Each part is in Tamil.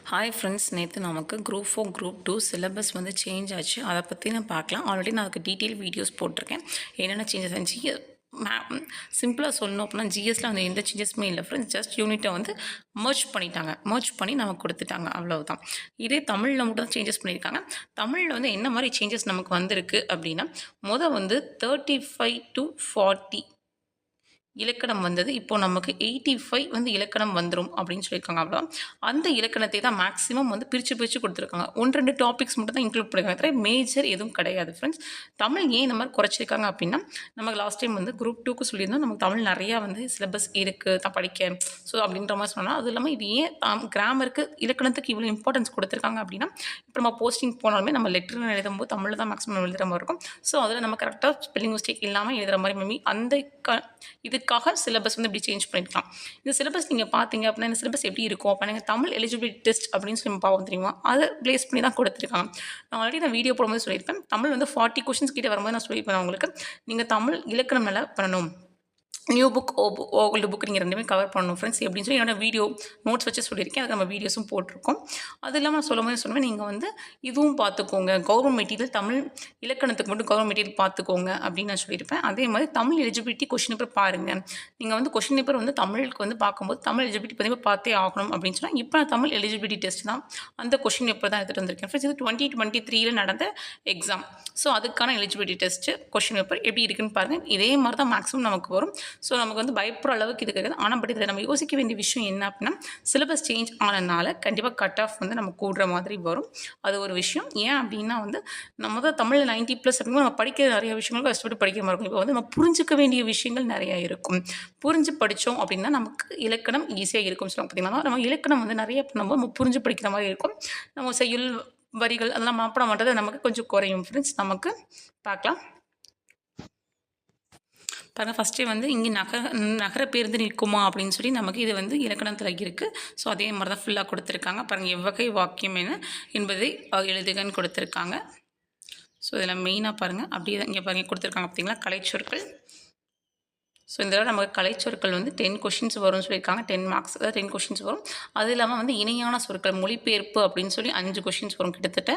ஹாய் ஃப்ரெண்ட்ஸ், நேற்று நமக்கு குரூப் 4 குரூப் 2 சிலபஸ் வந்து சேஞ்ச் ஆச்சு. அதை பற்றி நான் பார்க்கலாம். ஆல்ரெடி நான் அதுக்கு டீட்டெயில் வீடியோஸ் போட்டிருக்கேன். என்னென்ன சேஞ்சஸ் ஆச்சு சிம்பிளாக சொல்லணும் அப்படின்னா ஜிஎஸ்ல வந்து எந்த சேஞ்சஸுமே இல்லை ஃப்ரெண்ட்ஸ். ஜஸ்ட் யூனிட்டை வந்து மர்ஜ் பண்ணி நமக்கு கொடுத்துட்டாங்க, அவ்வளவுதான். இதே தமிழில் மட்டும் தான் சேஞ்சஸ் பண்ணியிருக்காங்க. தமிழில் வந்து என்ன மாதிரி சேஞ்சஸ் நமக்கு வந்திருக்கு அப்படின்னா, வந்து 35 to 40 இலக்கணம் வந்தது. இப்போ நமக்கு 85 வந்து இலக்கணம் வந்துடும் அப்படின்னு சொல்லியிருக்காங்க. அவ்வளோ அந்த இலக்கணத்தை தான் மேக்ஸிமம் வந்து பிரித்து கொடுத்துருக்காங்க. 1-2 டாபிக்ஸ் மட்டும் தான் இன்க்ளூட் பண்ணியிருக்காங்க. மேஜர் எதுவும் கிடையாது ஃப்ரெண்ட்ஸ். தமிழ் ஏன் இந்த மாதிரி குறைச்சிருக்காங்க அப்படின்னா, நமக்கு லாஸ்ட் டைம் வந்து குரூப் 2க்கு சொல்லியிருந்தோம் நமக்கு தமிழ் நிறையா வந்து சிலபஸ் இருக்குது தான் படிக்க. ஸோ அப்படின்ற மாதிரி சொன்னால், அது இல்லாமல் இது ஏன் கிராமருக்கு இலக்கணத்துக்கு இவ்வளோ இம்பார்ட்டன்ஸ் கொடுத்துருக்காங்க அப்படின்னா, இப்போ நம்ம போஸ்டிங் போனாலுமே நம்ம லெட்டர் எழுதும்போது தமிழில் தான் மேக்ஸிமம் எழுதுகிற மாதிரி இருக்கும். ஸோ அதில் நம்ம கரெக்டாக ஸ்பெல்லிங் மிஸ்டேக் இல்லாமல் எழுதுகிற மாதிரி மேபி அந்த இதுக்காக சிலபஸ் வந்து இப்படி சேஞ்ச் பண்ணிக்கலாம். இந்த சிலபஸ் நீங்கள் பார்த்தீங்க அப்படின்னா, இந்த சிலபஸ் எப்படி இருக்கும் அப்படின்னா, தமிழ் எலிஜிபிலிட்டி டெஸ்ட் அப்படின்னு சொல்லி பார்ப்போம் தெரியுமா, அதை பிளேஸ் பண்ணி தான் கொடுத்துருக்காங்க. நான் ஆல்ரெடி வீடியோ போடும்போது சொல்லியிருப்பேன், தமிழ் வந்து 40 கொஷின்ஸ் கிட்ட வரும்போது நான் சொல்லியிருப்பேன் உங்களுக்கு, நீங்கள் தமிழ் இலக்கணம் மேலே பண்ணணும். நியூ புக் ஓல்டு புக் நீங்கள் ரெண்டுமே கவர் பண்ணணும் ஃப்ரெண்ட்ஸ் அப்படின்னு சொல்லி என்னோட வீடியோ நோட்ஸ் வச்சு சொல்லியிருக்கேன். அதுக்கு நம்ம வீடியோஸும் போட்டிருக்கோம். அது இல்லாமல் நான் சொல்லுவேன் நீங்கள் வந்து இதுவும் பார்த்துக்கோங்க, கவர்மெண்ட் மெட்டீரியல் தமிழ் இலக்கணத்துக்கு மட்டும் கவர்மெண்ட் மெட்டீரியல் பார்த்துக்கோங்க அப்படின்னு நான் சொல்லியிருப்பேன். அதே மாதிரி தமிழ் எலிஜிபிலிட்டி கொஷின் பேப்பர் பாருங்கள். நீங்கள் வந்து கொஷின் பேப்பர் வந்து தமிழுக்கு வந்து பார்க்கும்போது தமிழ் எலிஜிபிலிட்டி பற்றி பார்த்தே ஆகணும் அப்படின்னு சொன்னால், இப்போ நான் தமிழ் எலிஜிபிலிட்டி டெஸ்ட் தான் அந்த கொஷின் பேப்பர் தான் எடுத்துகிட்டு வந்திருக்கேன் ஃப்ரெண்ட்ஸ். இது 2023 நடந்த எக்ஸாம். ஸோ அதுக்கான எலிஜிபிலிட்டி டெஸ்ட்டு கொஷின் பேப்பர் எப்படி இருக்குன்னு பாருங்கள். இதே மாதிரி தான் மேக்ஸிமம் நமக்கு வரும். ஸோ நமக்கு வந்து பயப்படுற அளவுக்கு இது கிடையாது. ஆனால் பட் இதில் நம்ம யோசிக்க வேண்டிய விஷயம் என்ன அப்படின்னா, சிலபஸ் சேஞ்ச் ஆனதுனால கண்டிப்பாக கட் ஆஃப் வந்து நம்ம கூடுற மாதிரி வரும். அது ஒரு விஷயம். ஏன் அப்படின்னா வந்து நம்ம தான் தமிழில் 90+ அப்படிங்கும்போது நம்ம படிக்கிற நிறைய விஷயங்கள் கஷ்டப்பட்டு படிக்கிற மாதிரி இருக்கும். இப்போ வந்து நம்ம புரிஞ்சிக்க வேண்டிய விஷயங்கள் நிறையா இருக்கும். புரிஞ்சு படித்தோம் அப்படின்னா நமக்கு இலக்கணம் ஈஸியாக இருக்கும்னு சொல்லுவாங்க. பார்த்தீங்கன்னா நம்ம இலக்கணம் வந்து நிறைய பண்ணும்போது நம்ம புரிஞ்சு படிக்கிற மாதிரி இருக்கும். நம்ம செய்யுள் வரிகள் அதெல்லாம் மாப்படம் பண்ணுறது நமக்கு கொஞ்சம் குறையும் ஃப்ரெண்ட்ஸ். நமக்கு பார்க்கலாம் பாருங்கள். ஃபஸ்ட்டே வந்து இங்கே நகர பேருந்து நிற்குமா அப்படின்னு சொல்லி நமக்கு இது வந்து இலக்கணத்தில் இருக்குது. ஸோ அதே மாதிரி தான் ஃபுல்லாக கொடுத்துருக்காங்க. பாருங்கள், எவ்வகை வாக்கியம் என்ன என்பதை எழுதுகன்னு கொடுத்துருக்காங்க. ஸோ இதில் மெயினாக பாருங்கள், அப்படியே தான் இங்கே பாருங்கள் கொடுத்துருக்காங்க பார்த்தீங்களா, கலைச்சொற்கள். ஸோ இந்த தடவை நமக்கு கலைச்சொற்கள் வந்து 10 கொஷின்ஸ் வரும்னு சொல்லியிருக்காங்க. 10 மார்க்ஸ், அதாவது 10 கொஷின்ஸ் வரும். அது இல்லாமல் வந்து இணையான சொற்கள் மொழிபெயர்ப்பு அப்படின்னு சொல்லி 5 கொஷின்ஸ் வரும். கிட்டத்தட்ட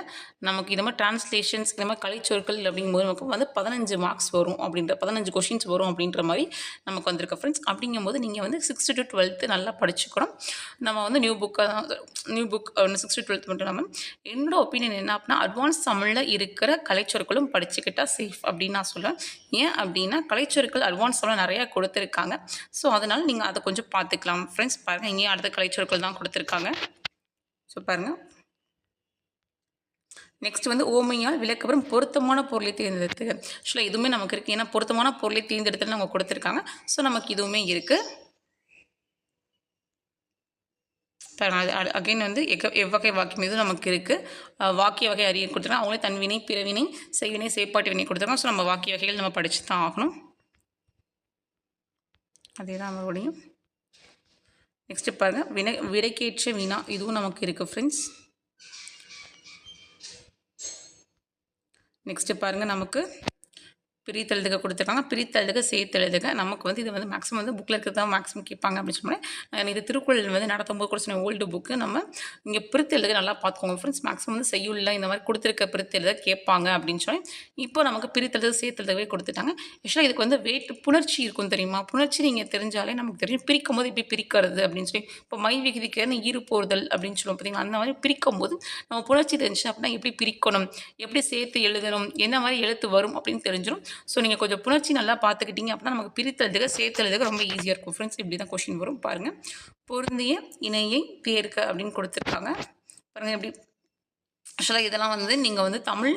நமக்கு இது மாதிரி டிரான்ஸ்லேஷன்ஸ் இந்த மாதிரி கலைச்சொற்கள் அப்படிங்கும்போது நமக்கு வந்து 15 மார்க்ஸ் வரும். 15 கொஷின்ஸ் வரும் அப்படின்ற மாதிரி நமக்கு வந்திருக்கு ஃப்ரெண்ட்ஸ். அப்படிங்கும்போது நீங்கள் வந்து 6th to 12th நல்லா படிச்சுக்கணும். நம்ம வந்து new book 6th to 12th மட்டும் இல்லாமல் என்னோட ஒப்பீனியன் என்ன அப்படின்னா, அட்வான்ஸ் தமிழில் இருக்கிற கலைச்சொற்களும் படிச்சுக்கிட்டால் சேஃப் அப்படின்னு நான் சொல்லுவேன். ஏன் அப்படின்னா கலைச்சொற்கள் அட்வான்ஸ் தமிழில் நிறைய கொடுத்துருக்காங்க. ஸோ அதனால் நீங்கள் அதை கொஞ்சம் பார்த்துக்கலாம் ஃப்ரெண்ட்ஸ். பாருங்கள், இங்கேயும் அடுத்த கலைச்சொற்கள் தான் கொடுத்துருக்காங்க. ஸோ பாருங்கள், நெக்ஸ்ட் வந்து ஓமையால் விளக்கப்படும் பொருத்தமான பொருளை தேர்ந்தெடுத்து. ஆக்சுவலாக இதுவுமே நமக்கு இருக்குது. ஏன்னா பொருத்தமான பொருளை தேர்ந்தெடுத்துன்னு அவங்க கொடுத்துருக்காங்க. ஸோ நமக்கு இதுவுமே இருக்குது. அகைன் வந்து எவ்வகை வாக்கியம் இது நமக்கு இருக்குது. வாக்கிய வகை அறிய கொடுத்துருக்காங்க. அவங்களே தன்வினை, பிறவினை, செய்வினை, செயற்பாட்டு வினை கொடுத்துருக்காங்க. ஸோ நம்ம வாக்கிய வகைகள் நம்ம படித்து தான் ஆகணும். அதே தான் மறுபடியும். நெக்ஸ்ட்டு பாருங்கள், விடைக்கேற்ற வினா இதுவும் நமக்கு இருக்குது ஃப்ரெண்ட்ஸ். நெக்ஸ்ட்டு பாருங்கள், நமக்கு பிரித்தெழுதுக கொடுத்துருக்காங்க. பிரித்தெழுதுக, சேர்த்தெழுதுக. நமக்கு வந்து இது வந்து மேக்ஸிமம் வந்து புக்கில் இருக்கிறது தான் மேக்ஸிமம் கேட்பாங்க அப்படின்னு சொன்னேன். இது திருக்குறள் வந்து நடத்தும்போது கூட சொன்ன ஓல்டு புக்கு. நம்ம இங்கே பிரித்தெழுதுக நல்லா பார்த்துக்கோங்க ஃப்ரெண்ட்ஸ். மேக்ஸிமம் வந்து செய்யுள்ள இந்த மாதிரி கொடுத்துருக்க பிரித்தெழுத கேட்பாங்க அப்படின்னு சொல்லி இப்போ நமக்கு பிரித்தெழுது, சேர்த்தெழுதவே கொடுத்துட்டாங்க. ஆக்சுவலாக இதுக்கு வந்து புணர்ச்சி இருக்கும் தெரியுமா? புணர்ச்சி நீங்கள் தெரிஞ்சாலே நமக்கு தெரியும் பிரிக்கும் போது எப்படி பிரிக்கிறது அப்படின்னு சொல்லி. இப்போ மை விகுதிக்கு ஈறு போடுதல் அப்படின்னு சொல்லுவோம் பார்த்தீங்கன்னா, அந்த மாதிரி பிரிக்கும் போது நம்ம புணர்ச்சி தெரிஞ்சு அப்படின்னா எப்படி பிரிக்கணும், எப்படி சேர்த்து எழுதணும், என்ன மாதிரி எழுத்து வரும் அப்படின்னு தெரிஞ்சிடும். ஸோ நீங்கள் கொஞ்சம் புணர்ச்சி நல்லா பார்த்துக்கிட்டீங்க அப்படின்னா நமக்கு பிரித்தெழுதுக, சேர்த்தெழுதுக ரொம்ப ஈஸியாக இருக்கும் ஃப்ரெண்ட்ஸ். இப்படி தான் கொஷின் வரும். பாருங்கள், பொருந்திய இணையை தேர்க அப்படின்னு கொடுத்துருக்காங்க. பாருங்கள் எப்படி. ஆக்சுவலாக இதெல்லாம் வந்து நீங்கள் வந்து தமிழ்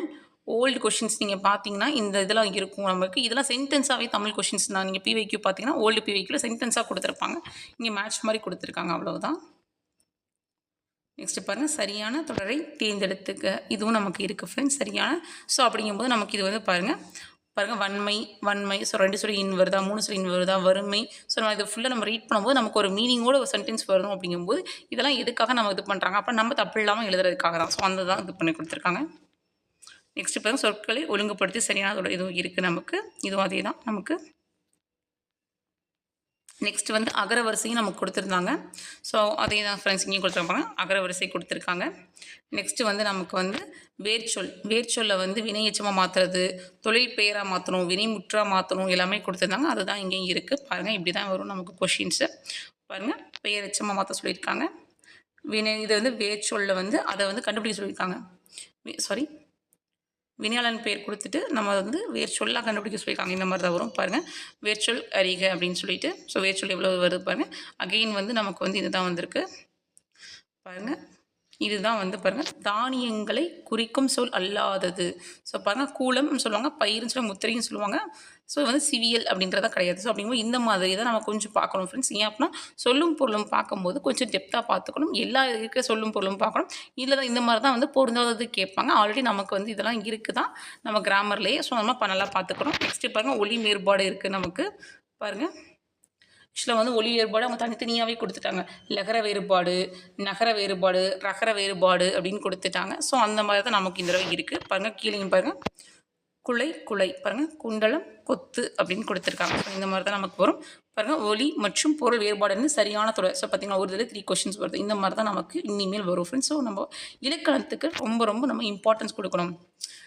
ஓல்டு கொஷின்ஸ் நீங்கள் பார்த்தீங்கன்னா இந்த இதெல்லாம் இருக்கும் நமக்கு. இதெல்லாம் சென்டென்ஸாகவே தமிழ் கொஷின்ஸ் தான். நீங்கள் பிவைக்யூ பார்த்தீங்கன்னா ஓல்டு பிவைக்யூவில் சென்டென்ஸாக கொடுத்துருப்பாங்க. இங்கே மேட்ச் மாதிரி கொடுத்துருக்காங்க, அவ்வளவுதான். நெக்ஸ்ட்டு பாருங்கள், சரியான தொடரை தேர்ந்தெடுத்துக்க. இதுவும் நமக்கு இருக்குது ஃப்ரெண்ட்ஸ், சரியான. ஸோ அப்படிங்கும்போது நமக்கு இது வந்து பாருங்கள், வன்மை. ஸோ 2 சொல்லி இன் வருதா, 3 சொல்லி இன் வருதா, வறுமை. ஸோ நம்ம இது ஃபுல்லாக நம்ம ரீட் பண்ணும்போது நமக்கு ஒரு மீனிங்கோட ஒரு சென்டென்ஸ் வரும். அப்படிங்கும்போது இதெல்லாம் எதுக்காக நம்ம இது பண்ணுறாங்க, அப்போ நம்ம தப்பு இல்லாமல் எழுதுறதுக்காக தான். ஸோ அந்த தான் இது பண்ணி கொடுத்துருக்காங்க. நெக்ஸ்ட்டு பாருங்கள், சொற்களை ஒழுங்குபடுத்தி சரியான இதுவும் இருக்குது நமக்கு. இதுவும் அதே தான் நமக்கு. நெக்ஸ்ட் வந்து அகரவரிசையும் நமக்கு கொடுத்துருந்தாங்க. ஸோ அதே தான் ஃப்ரெண்ட்ஸ் இங்கேயும் கொடுத்துருப்பாங்க. அகரவரிசை கொடுத்துருக்காங்க. நெக்ஸ்ட்டு வந்து நமக்கு வந்து வேர்ச்சொல்லை வந்து வினை எச்சமாக மாற்றுறது, தொழில் பெயராக மாற்றணும், வினை முற்றா மாற்றணும் எல்லாமே கொடுத்துருந்தாங்க. அதுதான் இங்கேயும் இருக்குது. பாருங்கள் இப்படி தான் வரும் நமக்கு கொஷின்ஸு. பாருங்கள் பெயர் எச்சமாக மாற்ற சொல்லியிருக்காங்க. இது வந்து வேர்ச்சொல்லை வந்து அதை வந்து கண்டுபிடிக்க சொல்லியிருக்காங்க. வினையாளன் பெயர் கொடுத்துட்டு நம்ம வந்து வேர்ச்சொல்லாக கண்டுபிடிக்க சொல்லியிருக்காங்க. இந்த மாதிரி தான் வரும் பாருங்கள். வேர்ச்சொல் அறிக அப்படின்னு சொல்லிட்டு. ஸோ வேர்ச்சொல் எவ்வளோ வருது பாருங்கள். அகெயின் வந்து நமக்கு வந்து இதுதான் வந்திருக்கு பாருங்கள். இதுதான் வந்து பாருங்கள் தானியங்களை குறிக்கும் சொல் அல்லாதது. ஸோ பாருங்கள் கூலம்னு சொல்லுவாங்க, பயிர்னு சொல்லுவாங்க, முத்திரைன்னு சொல்லுவாங்க. ஸோ வந்து சிவியல் அப்படின்றத கிடையாது. ஸோ அப்படிங்கும்போது இந்த மாதிரி தான் நம்ம கொஞ்சம் பார்க்கணும் ஃப்ரெண்ட்ஸ். ஏன் அப்படின்னா சொல்லும் பொருளும் பார்க்கும்போது கொஞ்சம் டெப்த்தாக பார்த்துக்கணும். எல்லா இருக்கிற சொல்லும் பொருளும் பார்க்கணும். இதில் தான் இந்த மாதிரி தான் வந்து பொருந்தாதது கேட்பாங்க. ஆல்ரெடி நமக்கு வந்து இதெல்லாம் இருக்குது தான் நம்ம கிராமர்லேயே. ஸோ நம்ம நல்லா பார்த்துக்கணும். நெக்ஸ்ட்டு பாருங்கள் ஒலி வேறுபாடு இருக்குது நமக்கு பாருங்கள். ஆக்சுவலாக வந்து ஒலி வேறுபாடு அவங்க தனித்தனியாகவே கொடுத்துட்டாங்க. லகர வேறுபாடு, நகர வேறுபாடு, ரகர வேறுபாடு அப்படின்னு கொடுத்துட்டாங்க. ஸோ அந்த மாதிரி தான் நமக்கு இந்த தடவை இருக்குது பாருங்கள். கீழேயும் பாருங்கள் குலை பாருங்கள் குண்டலம் கொத்து அப்படின்னு கொடுத்துருக்காங்க. ஸோ இந்த மாதிரி தான் நமக்கு வரும் பாருங்கள். ஒலி மற்றும் பொருள் வேறுபாடுன்னு சரியான தொடர். ஸோ பார்த்திங்கன்னா ஒரு இதில் 3 கொஷின்ஸ் வருது. இந்த மாதிரி தான் நமக்கு இனிமேல் வரும் ஃப்ரெண்ட்ஸ். ஸோ நம்ம இலக்கணத்துக்கு ரொம்ப நம்ம இம்பார்ட்டன்ஸ் கொடுக்கணும்.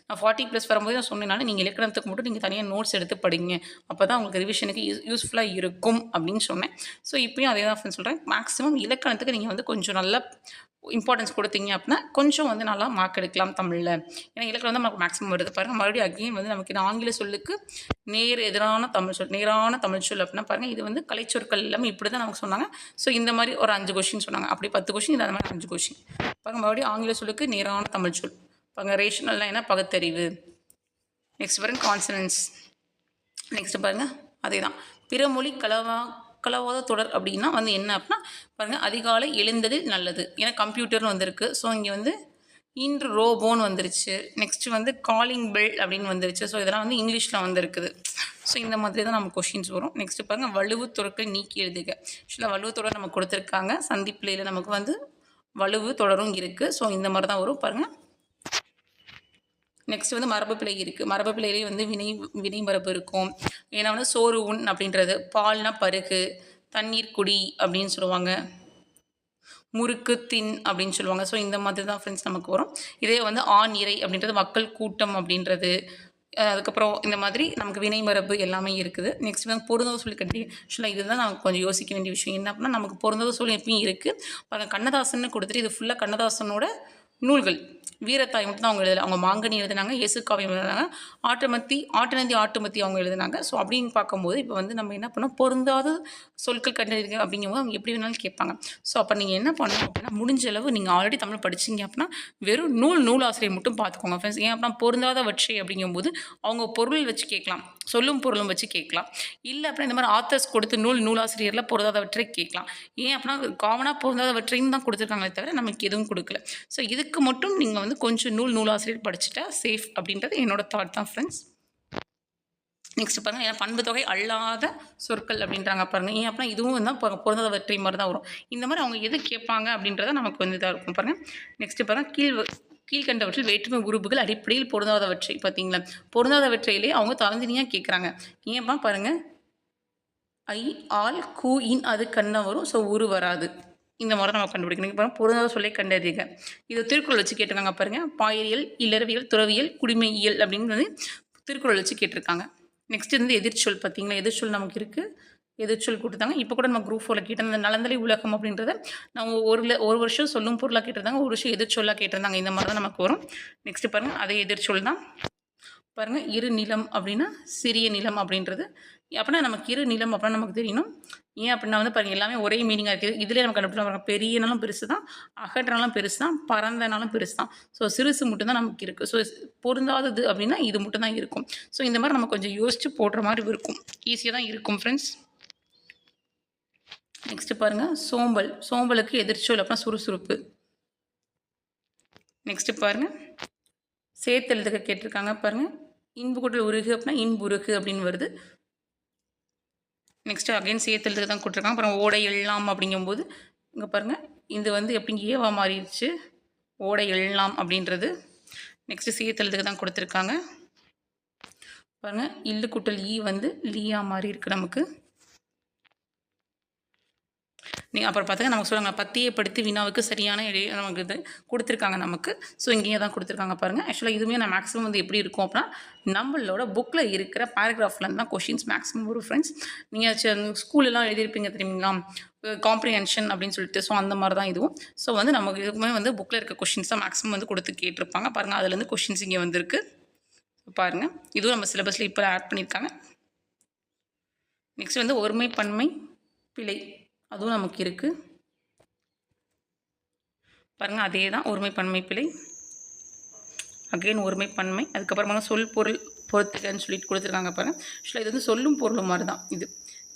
நான் 40+ வரும்போது நான் சொன்னேனால நீங்கள் இலக்கணத்துக்கு மட்டும் நீங்கள் தனியாக நோட்ஸ் எடுத்து படிங்க. அப்போ தான் உங்களுக்கு ரிவிஷனுக்கு யூஸ்ஃபுல்லாக இருக்கும் அப்படின்னு சொன்னேன். ஸோ இப்போயும் அதே தான் ஃப்ரெண்ட்ஸ் சொல்கிறேன். மேக்ஸிமம் இலக்கணத்துக்கு நீங்கள் வந்து கொஞ்சம் நல்லா இம்பார்ட்டன்ஸ் கொடுத்தீங்க அப்படின்னா கொஞ்சம் வந்து நல்லா மார்க் எடுக்கலாம் தமிழில். ஏன்னா இலக்கணம் வந்து நமக்கு மேக்ஸிமம் வருது பாருங்கள். மறுபடியும் அகைன் வந்து நமக்கு இந்த ஆங்கில சொல்லுக்கு நேரான தமிழ் சொல் அப்படின்னா பாருங்கள். இது வந்து கலைச்சொற்கள் எல்லாமே இப்படி தான் நமக்கு சொன்னாங்க. ஸோ இந்த மாதிரி ஒரு 5 கொஷின் சொன்னாங்க. அப்படி 10 கொஷின் இது அந்த மாதிரி 5 கொஷின் பாருங்கள். மறுபடியும் ஆங்கில சொல்லுக்கு நேரான தமிழ் சொல் பாருங்கள். ரேஷனல்னால் என்ன பகுத்தறிவு. நெக்ஸ்ட் பாருங்கள் கான்சனன்ஸ். நெக்ஸ்ட் பாருங்கள் அதே தான் பிறமொழி கலவாத தொடர் அப்படின்னா வந்து என்ன அப்படின்னா பாருங்கள் அதிகாலை எழுந்தது நல்லது. ஏன்னா கம்ப்யூட்டர்னு வந்திருக்கு. ஸோ இங்கே வந்து இன்று ரோபோன்னு வந்துருச்சு. நெக்ஸ்ட்டு வந்து காலிங் பெல் அப்படின்னு வந்துருச்சு. ஸோ இதெல்லாம் வந்து இங்கிலீஷில் வந்துருக்குது. ஸோ இந்த மாதிரி தான் நம்ம கொஷின்ஸ் வரும். நெக்ஸ்ட்டு பாருங்கள் வலுவு தொடர்கள் நீக்கி எழுதுக. ஆக்சுவலாக வலுவு தொடர் நமக்கு கொடுத்துருக்காங்க. சந்திப்பிலையில் நமக்கு வந்து வலுவு தொடரும் இருக்குது. ஸோ இந்த மாதிரி தான் வரும் பாருங்கள். நெக்ஸ்ட் வந்து மரபு பிழை இருக்குது. மரபு பிழையிலேயே வந்து வினை மரபு இருக்கும். ஏன்னா வந்து சோறு உண் அப்படின்றது, பால்னா பருகு, தண்ணீர் குடி அப்படின்னு சொல்லுவாங்க, முறுக்கு தின் அப்படின்னு சொல்லுவாங்க. ஸோ இந்த மாதிரி தான் ஃப்ரெண்ட்ஸ் நமக்கு வரும். இதே வந்து ஆண் இறை அப்படின்றது மக்கள் கூட்டம் அப்படின்றது. அதுக்கப்புறம் இந்த மாதிரி நமக்கு வினை மரபு எல்லாமே இருக்குது. நெக்ஸ்ட் வந்து பொருந்தாத சொல்லி கட்டி ஆக்சுவலாக இதுதான் நமக்கு கொஞ்சம் யோசிக்க வேண்டிய விஷயம். என்ன அப்படின்னா நமக்கு பொருந்தாத சொல்லி எப்பயும் இருக்குது. பாருங்கள் கண்ணதாசன்னு கொடுத்துட்டு இது ஃபுல்லாக கண்ணதாசனோட நூல்கள். வீரத்தாய் மட்டும் தான் அவங்க எழுதலை. அவங்க மாங்கனி எழுதினாங்க, இயேசுக்காவியம் எழுதினாங்க, ஆட்டுநந்தி அவங்க எழுதினாங்க. ஸோ அப்படின்னு பார்க்கும்போது இப்போ வந்து நம்ம என்ன பண்ணோம் பொருந்தாத சொற்கள் கண்டறிங்க அப்படிங்கும்போது அவங்க எப்படி வேணாலும் கேட்பாங்க. ஸோ அப்போ நீங்கள் என்ன பண்ணணும் அப்படின்னா முடிஞ்ச அளவு நீங்கள் ஆல்ரெடி தமிழ் படிச்சிங்க அப்படின்னா வெறும் நூலாசிரியர் மட்டும் பார்த்துக்கோங்க ஃப்ரெண்ட்ஸ். ஏன் அப்படின்னா பொருந்தாதவற்றை அப்படிங்கும்போது அவங்க பொருள் வச்சு கேட்கலாம், சொல்லும் பொருளும் வச்சு கேட்கலாம். இல்லை அப்படின்னா இந்த மாதிரி ஆத்தர்ஸ் கொடுத்து நூலாசிரியரில் பொருந்தாதவற்றை கேட்கலாம். ஏன் அப்படின்னா காமனாக பொருந்தாதவற்றையும் தான் கொடுத்துருக்காங்களே தவிர நமக்கு எதுவும் கொடுக்கல. ஸோ இதுக்கு மட்டும் நீங்கள் வந்து கொஞ்சம் நூலாசிரியர் படிச்சுட்டா சேஃப் அப்படின்றது என்னோட தாட் தான் ஃப்ரெண்ட்ஸ். நெக்ஸ்ட் பாருங்கள் ஏன்னா பண்பு தொகை அல்லாத சொற்கள் அப்படின்றாங்க பாருங்கள். ஏன் அப்படின்னா இதுவும் தான் பொருந்தாதவற்றை மாதிரி தான் வரும். இந்த மாதிரி அவங்க எது கேட்பாங்க அப்படின்றத நமக்கு வந்து இதாக இருக்கும் பாருங்கள். நெக்ஸ்ட்டு பாருங்கள் கீழ்கண்டவற்றில் வேற்றுமை உறுப்புகள் அடிப்படையில் பொருந்தாதவற்றை பார்த்தீங்களா. பொருந்தாதவற்றையிலே அவங்க தகுந்தனியாக கேட்குறாங்க. ஏன்ப்பா பாருங்கள் ஐ ஆல் கூ இன் அது கண்ணா வரும். ஸோ உரு வராது. இந்த மாதிரி நம்ம கண்டுபிடிக்கணும். இப்போ பொருந்தாத சொல்லை கண்டறிக. இது திருக்குறள் வச்சு கேட்டிருக்காங்க பாருங்கள். பாயிரியல், இல்லறவியல், துறவியல், குடிமையியல் அப்படின்னு வந்து திருக்குறள் வச்சு கேட்டிருக்காங்க. நெக்ஸ்ட் வந்து எதிர்ச்சொல் பார்த்தீங்களா. எதிர்ச்சொல் நமக்கு இருக்குது. எதிர்ச்சொல் கொடுத்தாங்க. இப்போ கூட நம்ம குரூப் 4 கேட்டிருந்த நலந்தலை உலகம் அப்படின்றத நம்ம ஒரு வருஷம் சொல்லும் பொருளாக கேட்டிருந்தாங்க, ஒரு வருஷம் எதிர்ச்சொல்லாக கேட்டிருந்தாங்க. இந்த மாதிரி தான் நமக்கு வரும். நெக்ஸ்ட்டு பாருங்கள் அதே எதிர்ச்சொல் தான் பாருங்கள். இரு நிலம் அப்படின்னா சிறிய நிலம் அப்படின்றது. அப்படின்னா நமக்கு இரு நிலம் அப்படின்னா நமக்கு தெரியணும். ஏன் அப்படின்னா வந்து பாருங்கள் எல்லாமே ஒரே மீனிங்காக இருக்குது. இதிலே நம்ம கண்டுபிடிச்சோம். பெரியனாலும் பெருசு தான், அகற்றனாலும் பெருசு தான், பறந்தனாலும் பெருசு தான். ஸோ சிறுசு மட்டும் தான் நமக்கு இருக்குது. ஸோ பொருந்தாதது அப்படின்னா இது மட்டும் தான் இருக்கும். ஸோ இந்த மாதிரி நம்ம கொஞ்சம் யோசித்து போடுற மாதிரி இருக்கும். ஈஸியாக தான் இருக்கும் ஃப்ரெண்ட்ஸ். நெக்ஸ்ட்டு பாருங்கள் சோம்பலுக்கு எதிர்ச்சொல் அப்படின்னா சுறுசுறுப்பு. நெக்ஸ்ட்டு பாருங்கள் சேர்த்தெழுதுக கேட்டிருக்காங்க பாருங்கள். இன்பு கூட்டல் உருகு அப்படின்னா இன்புருகு அப்படின்னு வருது. நெக்ஸ்ட்டு அகைன் சேர்த்தெழுதுக தான் கொடுத்துருக்காங்க. அப்புறம் ஓடை எல்லாம் அப்படிங்கும்போது இங்கே பாருங்கள் இது வந்து எப்படி ஏவா மாறிடுச்சு, ஓடை எல்லாம் அப்படின்றது. நெக்ஸ்ட்டு சேர்த்தெழுதுக தான் கொடுத்துருக்காங்க பாருங்கள். இல்லு கூட்டல் ஈ வந்து லீயா மாறி இருக்குது நமக்கு. நீங்கள் அப்புறம் பார்த்தீங்கன்னா நமக்கு சொல்லுவாங்க பத்தியப்படுத்தி வினாவுக்கு சரியான நமக்கு இது கொடுத்துருக்காங்க நமக்கு. ஸோ இங்கேயே தான் கொடுத்துருக்காங்க பாருங்கள். ஆக்சுவலாக இதுவுமே நான் மேக்ஸிமம் வந்து எப்படி இருக்கும் அப்படின்னா நம்மளோட புக்கில் இருக்கிற பேராகிராஃப்லேருந்து தான் கொஷின்ஸ் மேக்ஸிமம் வரும் ஃப்ரெண்ட்ஸ். நீங்கள் ஸ்கூலெலாம் எழுதியிருப்பீங்க தெரியுங்களா, காம்ப்ரிஹென்ஷன் அப்படின்னு சொல்லிட்டு. ஸோ அந்த மாதிரி தான் இதுவும். ஸோ வந்து நமக்கு இதுக்குமே வந்து புக்கில் இருக்க கொஷின்ஸ் தான் மேக்ஸிமம் வந்து கொடுத்து கேட்டிருப்பாங்க பாருங்கள். அதுலேருந்து கொஷின்ஸ் இங்கே வந்திருக்கு பாருங்கள். இதுவும் நம்ம சிலபஸில் இப்போ ஆட் பண்ணியிருக்காங்க. நெக்ஸ்ட் வந்து ஒருமை பன்மை பிழை அதுவும் நமக்கு இருக்குது பாருங்கள். அதே தான் ஒருமை பன்மை பிழை, அகெயின் ஒருமை பன்மை, அதுக்கப்புறமா சொல் பொருள் பொறுத்துக்கன்னு சொல்லிட்டு கொடுத்துருக்காங்க பாருங்கள். ஆக்சுவலாக இது வந்து சொல்லும் பொருளும் மாதிரி தான். இது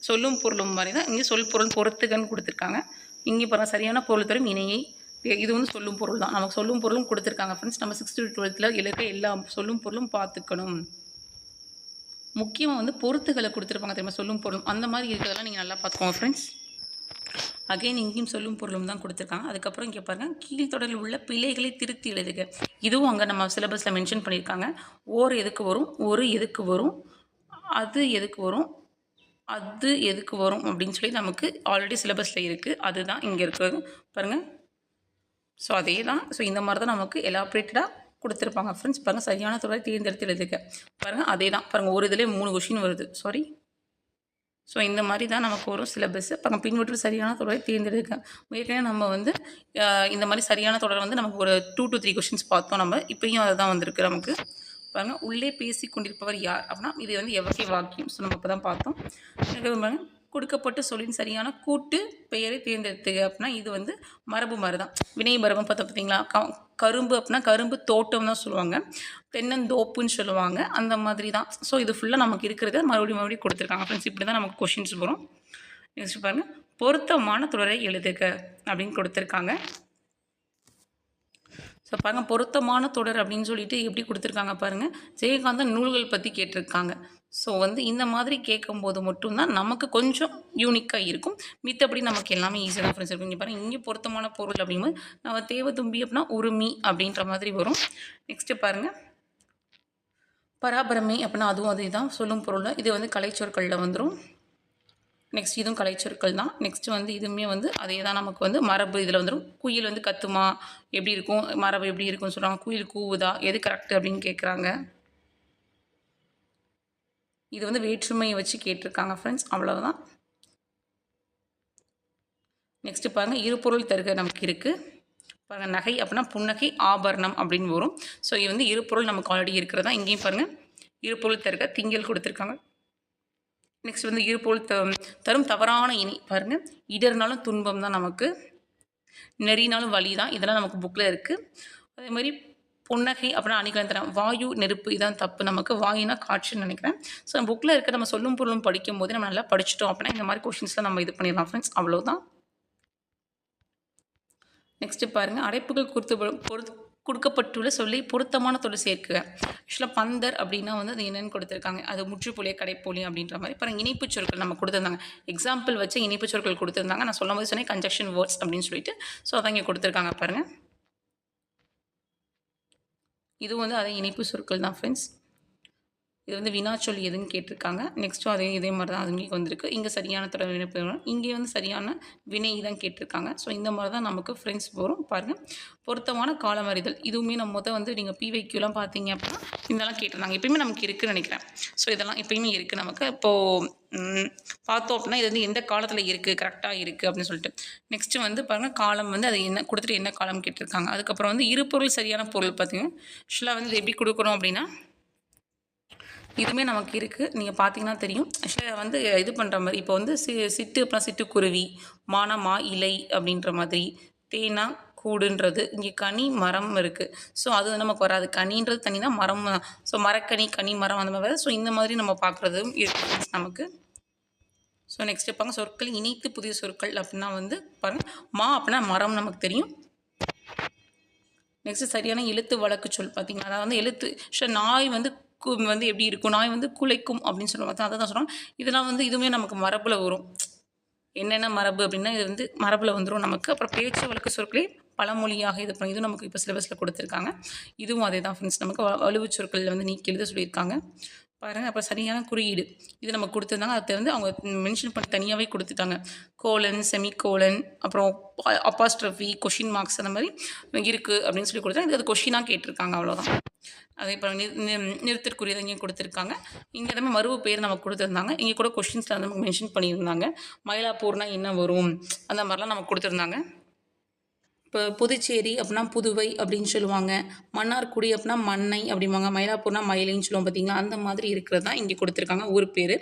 சொல்லும் பொருளும் மாதிரி தான். இங்கே சொல் பொருள் பொறுத்துக்கன்னு கொடுத்துருக்காங்க. இங்கே பாருங்கள் சரியான பொருள் தரும் இணையை, இது வந்து சொல்லும் பொருள் தான். நமக்கு சொல்லும் பொருளும் கொடுத்துருக்காங்க ஃப்ரெண்ட்ஸ். நம்ம 6th to 12th எழுத எல்லா சொல்லும் பொருளும் பார்த்துக்கணும். முக்கியமாக வந்து பொறுத்துகளை கொடுத்துருப்பாங்க தெரியுமா, சொல்லும் பொருளும் அந்த மாதிரி இருக்கிறதெல்லாம் நீங்கள் நல்லா பார்த்துக்கோங்க ஃப்ரெண்ட்ஸ். அகைன் இங்கேயும் சொல்லும் பொருளும் தான் கொடுத்துருக்காங்க. அதுக்கப்புறம் இங்கே பாருங்கள் கீழ்த்தொடரில் உள்ள பிழைகளை திருத்தி எழுதுக. இதுவும் அங்கே நம்ம சிலபஸில் மென்ஷன் பண்ணியிருக்காங்க. ஓர் எதுக்கு வரும், ஒரு எதுக்கு வரும், அது எதுக்கு வரும், அது எதுக்கு வரும் அப்படின்னு சொல்லி நமக்கு ஆல்ரெடி சிலபஸில் இருக்குது. அதுதான் இங்கே இருக்குது பாருங்கள். ஸோ அதே தான். ஸோ இந்த மாதிரி தான் நமக்கு எலாபரேட்டடாக கொடுத்துருப்பாங்க ஃப்ரெண்ட்ஸ். பாருங்கள் சரியான தொடரை தேர்ந்தெடுத்து எழுதுக. பாருங்கள் அதே தான். பாருங்கள் ஒரு இதிலே 3 கொஷின் வருது, சாரி. ஸோ இந்த மாதிரி தான் நமக்கு வரும் சிலபஸ். பாருங்கள் பின்வற்று சரியான தொடரை தேர்ந்தெடுக்க. ஏற்கனவே நம்ம வந்து இந்த மாதிரி சரியான தொடர் வந்து நமக்கு ஒரு 2 to 3 கொஷின்ஸ் பார்த்தோம். நம்ம இப்போயும் அதை தான் வந்திருக்கு நமக்கு. பாருங்கள் உள்ளே பேசி கொண்டிருப்பவர் யார் அப்படின்னா இது வந்து எவ்வகை வாக்கியம். ஸோ நம்ம இப்போ தான் பார்த்தோம். பாருங்கள் கொடுக்கப்பட்ட சொல்லின் சரியான கூட்டு பெயரை தேர்ந்தெடுத்துக அப்படின்னா இது வந்து மரபு மாதிரி தான். வினை மரபும் பார்த்தா பார்த்தீங்களா, கரும்பு அப்படின்னா கரும்பு தோட்டம் தான் சொல்லுவாங்க, தென்னந்தோப்புன்னு சொல்லுவாங்க, அந்த மாதிரி தான். ஸோ இது ஃபுல்லாக நமக்கு இருக்கிறத மறுபடியும் கொடுத்துருக்காங்க ஃப்ரெண்ட்ஸ். இப்படி தான் நமக்கு கொஷின்ஸ் வரும். நெக்ஸ்ட் பாருங்கள் பொருத்தமான தொடரை எழுதுக அப்படின்னு கொடுத்துருக்காங்க. ஸோ பாருங்கள் பொருத்தமான தொடர் அப்படின்னு சொல்லிட்டு எப்படி கொடுத்துருக்காங்க பாருங்கள். ஜெயகாந்தன் நூல்கள் பற்றி கேட்டிருக்காங்க. ஸோ வந்து இந்த மாதிரி கேட்கும்போது மட்டும்தான் நமக்கு கொஞ்சம் யூனிக்காக இருக்கும். மித்தபடி நமக்கு எல்லாமே ஈஸியாக தான் ஃப்ரெண்ட்ஸ் இருக்கும். இங்கே பாருங்கள் இங்கே பொருத்தமான பொருள் அப்படிங்கும்போது நம்ம தேவதும்பி அப்படின்னா உரிமை அப்படின்ற மாதிரி வரும். நெக்ஸ்ட்டு பாருங்கள் பராபரமை அப்படின்னா அதுவும் அதே தான் சொல்லும் பொருள். இது வந்து கலைச்சொற்களில் வந்துடும். நெக்ஸ்ட் இதுவும் கலைச்சொற்கள் தான். நெக்ஸ்ட்டு வந்து இதுவுமே வந்து அதே தான் நமக்கு வந்து மரபு இதில் வந்துடும். குயில் வந்து கத்துமா எப்படி இருக்கும், மரபு எப்படி இருக்கும்னு சொல்கிறாங்க. குயில் கூவுதா, எது கரெக்டு அப்படின்னு கேட்குறாங்க. இது வந்து வேற்றுமையை வச்சு கேட்டிருக்காங்க ஃப்ரெண்ட்ஸ், அவ்வளவுதான். நெக்ஸ்ட்டு பாருங்கள் இருபொருள் தருக நமக்கு இருக்குது பாருங்கள். நகை அப்படின்னா புன்னகை ஆபரணம் அப்படின்னு வரும். ஸோ இது வந்து இருபொருள் நமக்கு ஆல்ரெடி இருக்கிறதா. இங்கேயும் பாருங்கள் இருபொருள் தருக திங்கள் கொடுத்துருக்காங்க. நெக்ஸ்ட் வந்து இருபொருள் தரும் தவறான இனி பாருங்கள். இடர்னாலும் துன்பம் தான் நமக்கு, நெறினாலும் வலி தான். இதெல்லாம் நமக்கு புக்கில் இருக்குது. அதே மாதிரி புன்னகை அப்படின்னா அணிகலன் வாயு நெருப்பு இதான் தப்பு. நமக்கு வாயுனா காற்றுன்னு நினைக்கிறேன். ஸோ நம்ம புக்கில் இருக்க நம்ம சொல்லும் பொருளும் படிக்கும் போது நம்ம நல்லா படிச்சிட்டோம் அப்படின்னா இந்த மாதிரி கொஷின்ஸ்லாம் நம்ம இது பண்ணிடலாம் ஃப்ரெண்ட்ஸ், அவ்வளோதான். நெக்ஸ்ட்டு பாருங்கள் அடைப்புகள் கொடுக்கப்பட்டுள்ள சொல்லி பொருத்தமான தொடர் சேர்க்குக. ஆக்சுவலாக பந்தர் அப்படின்னா வந்து அது என்னென்னு கொடுத்துருக்காங்க, அது முற்றுப்புள்ளிய கடைப்பொலி அப்படின்ற மாதிரி. பாருங்கள் இணைப்பு சொற்கள் நம்ம கொடுத்துருந்தாங்க, எக்ஸாம்பிள் வச்சு இணைப்பு சொற்கள் கொடுத்துருந்தாங்க. நான் சொல்லும் போது சொன்னேன் கன்ஜக்ஷன் வேர்ட்ஸ் அப்படின்னு சொல்லிட்டு. ஸோ அதான் இங்கே கொடுத்துருக்காங்க பாருங்கள். இது வந்து அதே இணைப்பு சொற்கள் தான் ஃப்ரெண்ட்ஸ். இது வந்து வினாச்சொல் எதுன்னு கேட்டிருக்காங்க. நெக்ஸ்ட்டும் இதே மாதிரி தான் அதுங்களுக்கு வந்திருக்கு. இங்கே சரியான தொடர் வினைப்பு, இங்கே வந்து சரியான வினை தான் கேட்டிருக்காங்க. ஸோ இந்த மாதிரி தான் நமக்கு ஃப்ரெண்ட்ஸ் வரும். பாருங்கள் பொருத்தமான காலம் அறிதல் இதுவுமே நம்ம வந்து நீங்கள் பிவைக்யூலாம் பார்த்தீங்க அப்படின்னா இதெல்லாம் கேட்டிருந்தாங்க. எப்பயுமே நமக்கு இருக்குதுன்னு நினைக்கிறேன். ஸோ இதெல்லாம் எப்பயுமே இருக்குது நமக்கு. இப்போது பார்த்தோம் அப்படின்னா இது வந்து எந்த காலத்தில் இருக்குது கரெக்டாக இருக்குது அப்படின்னு சொல்லிட்டு. நெக்ஸ்ட்டு வந்து பாருங்கள் காலம் வந்து அது என்ன கொடுத்துட்டு என்ன காலம் கேட்டிருக்காங்க. அதுக்கப்புறம் வந்து இருபொருள் சரியான பொருள் பார்த்தீங்கன்னா ஆக்சுவலாக வந்து இது எப்படி கொடுக்கணும் அப்படின்னா இதுவுமே நமக்கு இருக்குது. நீங்கள் பார்த்தீங்கன்னா தெரியும். ஆக்சுவலாக வந்து இது பண்ணுற மாதிரி இப்போ வந்து சிட்டு அப்புறம் சிட்டுக்குருவி, மானா மா இலை அப்படின்ற மாதிரி, தேனா கூடுன்றது, இங்கே கனி மரம் இருக்குது. ஸோ அது நமக்கு வராது. கனின்றது தனி தான், மரம் ஸோ மரக்கனி கனி மரம் அந்த மாதிரி. ஸோ இந்த மாதிரி நம்ம பார்க்குறதும் இருக்குது நமக்கு. ஸோ நெக்ஸ்ட் பாருங்க சொற்கள் இணைத்து புதிய சொற்கள் அப்படின்னா வந்து பாருங்கள் மா அப்படின்னா மரம் நமக்கு தெரியும். நெக்ஸ்ட்டு சரியான எழுத்து வழக்கு சொல் பார்த்தீங்கன்னா அதாவது வந்து எழுத்து நாய் வந்து எப்படி இருக்கும், நாய் வந்து குலைக்கும் அப்படின்னு சொல்லுவாங்க. அதை தான் சொல்கிறோம். இதெல்லாம் வந்து இதுவுமே நமக்கு மரபில் வரும். என்னென்ன மரபு அப்படின்னா இது வந்து மரபில் வந்துடும் நமக்கு. அப்புறம் பேச்சு வழக்கு சொற்களே பழமொழியாக இது பண்ணி இதுவும் நமக்கு இப்போ சிலபஸில் கொடுத்துருக்காங்க. இதுவும் அதே தான் ஃப்ரெண்ட்ஸ். நமக்கு வலுவு சொற்களில் வந்து நீக்கி எழுத சொல்லியிருக்காங்க. பாருங்கள். அப்புறம் சரியான குறியீடு இது நம்ம கொடுத்துருந்தாங்க. அதை வந்து அவங்க மென்ஷன் பண்ணி தனியாகவே கொடுத்துட்டாங்க. கோலன், செமிகோலன், அப்புறம் அப்பாஸ்ட்ரஃபி, கொஷின் மார்க்ஸ் அந்த மாதிரி இருக்குது அப்படின்னு சொல்லி கொடுத்தாங்க. இது அது கொஷினாக கேட்டிருக்காங்க, அவ்வளோதான். அதே போல் நிறுத்தற்குரியதை இங்கே கொடுத்துருக்காங்க. இங்கே எல்லாமே மறுவு பேர் நமக்கு கொடுத்துருந்தாங்க. இங்கே கூட கொஷின்ஸில் வந்து நமக்கு மென்ஷன் பண்ணியிருந்தாங்க. மயிலாப்பூர்னா என்ன வரும் அந்த மாதிரிலாம் நமக்கு கொடுத்துருந்தாங்க. இப்போ புதுச்சேரி அப்படின்னா புதுவை அப்படின்னு சொல்லுவாங்க. மன்னார்குடி அப்படின்னா மன்னை அப்படிம்பாங்க. மயிலாப்பூர்னா மயிலைன்னு சொல்லுவோம் பார்த்தீங்களா, அந்த மாதிரி இருக்கிறது தான் இங்கே கொடுத்துருக்காங்க ஊர் பேர்.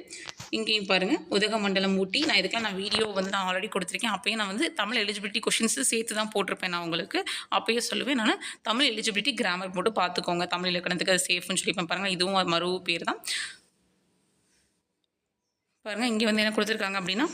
இங்கேயும் பாருங்கள், உதகமண்டலம் ஊட்டி. நான் இதுக்கெல்லாம் நான் வீடியோ வந்து நான் ஆல்ரெடி கொடுத்துருக்கேன். அப்போயே நான் வந்து தமிழ் எலிஜிபிலிட்டி கொஷின்ஸு சேர்த்து தான் போட்டிருப்பேன். நான் உங்களுக்கு அப்போயே சொல்லுவேன், நான் தமிழ் எலிஜிபிலிட்டி கிராமர் போட்டு பார்த்துக்கோங்க. தமிழ் இலக்கணத்துக்கு அது சேஃப்னு சொல்லிப்பேன். பாருங்கள், இதுவும் மறு பேர் தான். பாருங்கள், இங்கே வந்து என்ன கொடுத்துருக்காங்க அப்படின்னா,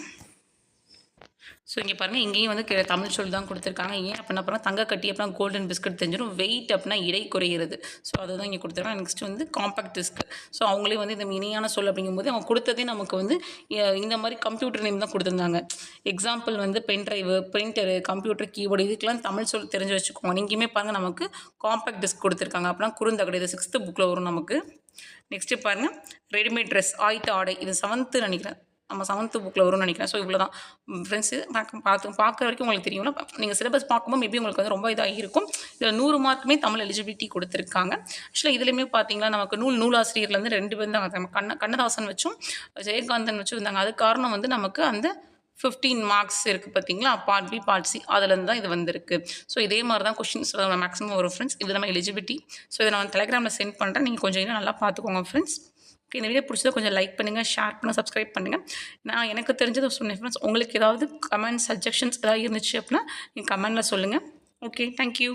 ஸோ இங்கே பாருங்கள், இங்கேயும் வந்து தமிழ் சொல் தான் கொடுத்துருக்காங்க. ஏன் அப்படின்னா அப்புறம் தங்க கட்டி அப்படின்னா கோல்டன் பிஸ்கட் தெரிஞ்சிடும். வெயிட் அப்படின்னா இடை குறையிறது. ஸோ அதுதான் இங்கே கொடுத்துருக்காங்க. நெக்ஸ்ட் வந்து காம்பேக்ட் டிஸ்க். ஸோ அவங்களே வந்து இந்த இணையான சொல் அப்படிங்கும்போது அவங்க கொடுத்ததே நமக்கு வந்து இந்த மாதிரி கம்ப்யூட்டர் நேம் தான் கொடுத்துருந்தாங்க. எக்ஸாம்பிள் வந்து பென்ட்ரைவு, பிரிண்டரு, கம்ப்யூட்டர், கீபோர்டு இதுக்கெல்லாம் தமிழ் சொல் தெரிஞ்சு வச்சுக்கோங்க. நீங்கேயுமே பாருங்கள், நமக்கு காம்பேக்ட் டிஸ்க் கொடுத்துருக்காங்க. அப்படின்னா குறுந்தகடு, இது 6th புக்கில் வரும் நமக்கு. நெக்ஸ்ட்டு பாருங்கள், ரெடிமேட் ட்ரெஸ், ஆயத்த ஆடை. இது 7th நினைக்கிறேன், நம்ம 7th புக்கில் வரும்னு நினைக்கிறேன். ஸோ இவ்வளோ தான் ஃப்ரெண்ட்ஸு. பார்க்குற வரைக்கும் உங்களுக்கு தெரியும்ல. நீங்கள் சிலபஸ் பார்க்கும்போது மேபி உங்களுக்கு வந்து ரொம்ப இதாக இருக்கும். இதில் 100 மார்க்குமே தமிழ் எலிஜிபிலிட்டி கொடுத்துருக்காங்க. ஆக்சுவலாக இதுலேயுமே பார்த்தீங்கன்னா நமக்கு நூலாசிரியர்லேருந்து 2 பேர் தான் நம்ம கண்ணதாசன் வச்சும் ஜெயகாந்தன் வச்சும் இருந்தாங்க. அது காரணம் வந்து நமக்கு அந்த 15 மார்க்ஸ் இருக்குது பார்த்தீங்களா, பார்ட் பி பார்ட் சி, அதுலேருந்து தான் இது வந்திருக்கு. ஸோ இதே மாதிரி தான் கொஷின்ஸ் மேக்ஸிமம் வரும் ஃப்ரெண்ட்ஸ். இது நம்ம எலிஜிபிலிட்டி. ஸோ இதை நான் டெலிகிராமில் சென்ட் பண்ணுறேன். நீங்கள் கொஞ்சம் இன்னும் நல்லா பார்த்துக்கோங்க ஃப்ரெண்ட்ஸ். ஓகே, இந்த வீடியோ பிடிச்சதை கொஞ்சம் லைக் பண்ணுங்கள், ஷேர் பண்ணுங்கள், சப்ஸ்கிரைப் பண்ணுங்கள். நான் எனக்கு தெரிஞ்சதை சொன்னேன் ஃப்ரெண்ட்ஸ். உங்களுக்கு ஏதாவது கமெண்ட் சஜஷன்ஸ் ஏதாவது இருந்துச்சு அப்படின்னா நீங்கள் கமெண்டில் சொல்லுங்கள். Okay, thank you.